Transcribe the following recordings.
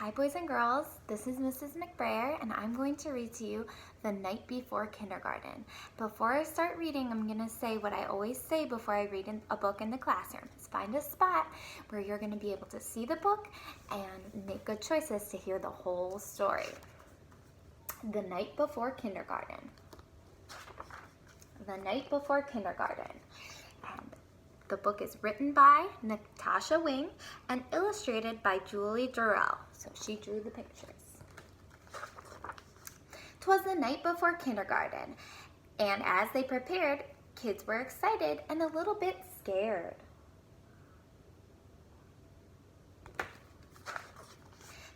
Hi boys and girls, this is Mrs. McBrayer and I'm going to read to you The Night Before Kindergarten. Before I start reading, I'm going to say what I always say before I read a book in the classroom. Is find a spot where you're going to be able to see the book and make good choices to hear the whole story. The Night Before Kindergarten. The Night Before Kindergarten. The book is written by Natasha Wing and illustrated by Julie Durrell. So she drew the pictures. 'Twas the night before kindergarten, and as they prepared, kids were excited and a little bit scared.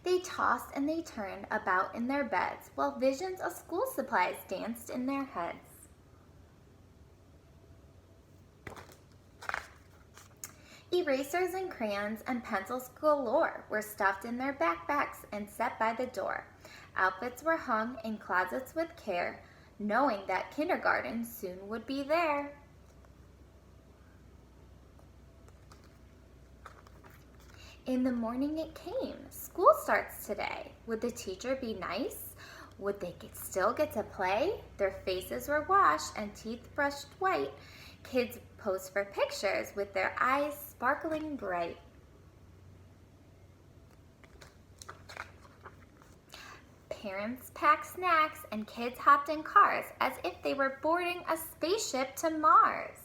They tossed and they turned about in their beds while visions of school supplies danced in their heads. Erasers and crayons and pencils galore were stuffed in their backpacks and set by the door. Outfits were hung in closets with care, knowing that kindergarten soon would be there. In the morning it came. School starts today. Would the teacher be nice? Would they still get to play? Their faces were washed and teeth brushed white. Kids posed for pictures with their eyes sparkling bright. Parents packed snacks and kids hopped in cars as if they were boarding a spaceship to Mars.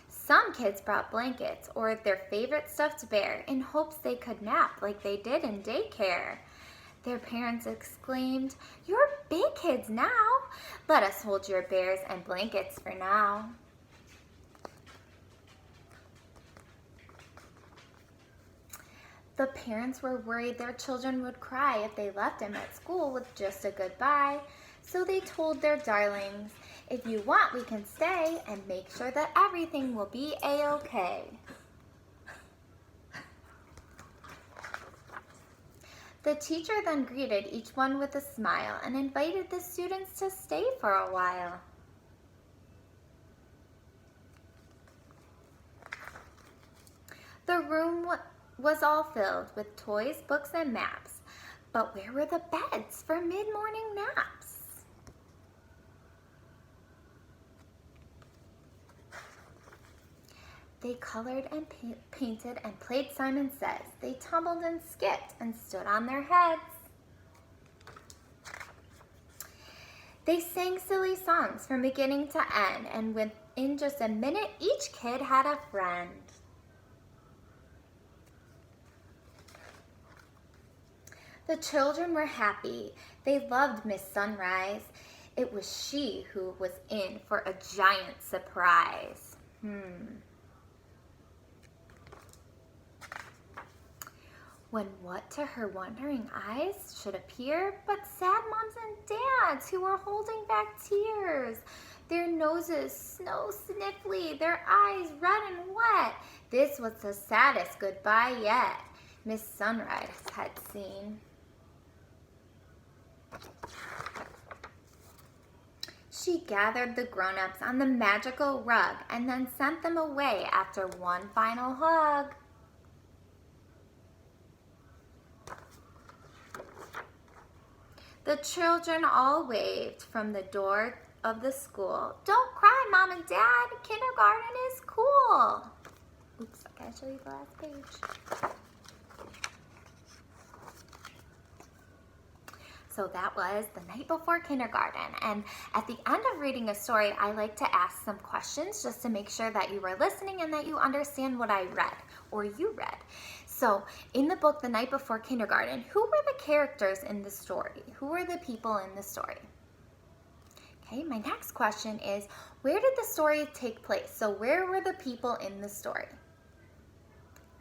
Some kids brought blankets or their favorite stuffed bear in hopes they could nap like they did in daycare. Their parents exclaimed, "You're big kids now. Let us hold your bears and blankets for now." The parents were worried their children would cry if they left them at school with just a goodbye. So they told their darlings, "If you want, we can stay and make sure that everything will be a-okay." The teacher then greeted each one with a smile and invited the students to stay for a while. The room was all filled with toys, books, and maps. But where were the beds for mid-morning naps? They colored and painted and played Simon Says. They tumbled and skipped and stood on their heads. They sang silly songs from beginning to end, and within just a minute, each kid had a friend. The children were happy. They loved Miss Sunrise. It was she who was in for a giant surprise. When what to her wondering eyes should appear but sad moms and dads who were holding back tears. Their noses snow sniffly, their eyes red and wet. This was the saddest goodbye yet Miss Sunrise had seen. She gathered the grown-ups on the magical rug and then sent them away after one final hug. The children all waved from the door of the school. "Don't cry, Mom and Dad. Kindergarten is cool." Oops, I gotta show you the last page. So that was The Night Before Kindergarten. And at the end of reading a story, I like to ask some questions just to make sure that you were listening and that you understand what I read or you read. So in the book, The Night Before Kindergarten, who were the characters in the story? Who were the people in the story? Okay, my next question is, where did the story take place? So where were the people in the story?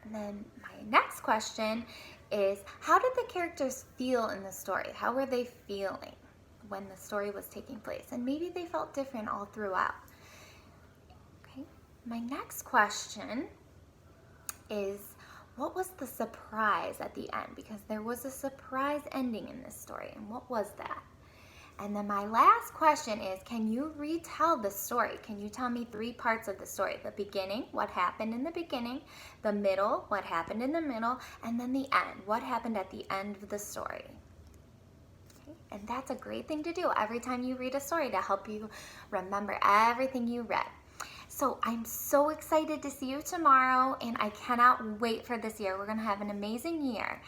And then my next question is, how did the characters feel in the story? How were they feeling when the story was taking place? And maybe they felt different all throughout. Okay, my next question is, what was the surprise at the end? Because there was a surprise ending in this story, and what was that? And then my last question is, can you retell the story? Can you tell me 3 parts of the story? The beginning, what happened in the beginning, the middle, what happened in the middle, and then the end, what happened at the end of the story. Okay? And that's a great thing to do every time you read a story to help you remember everything you read. So I'm so excited to see you tomorrow, and I cannot wait for this year. We're going to have an amazing year.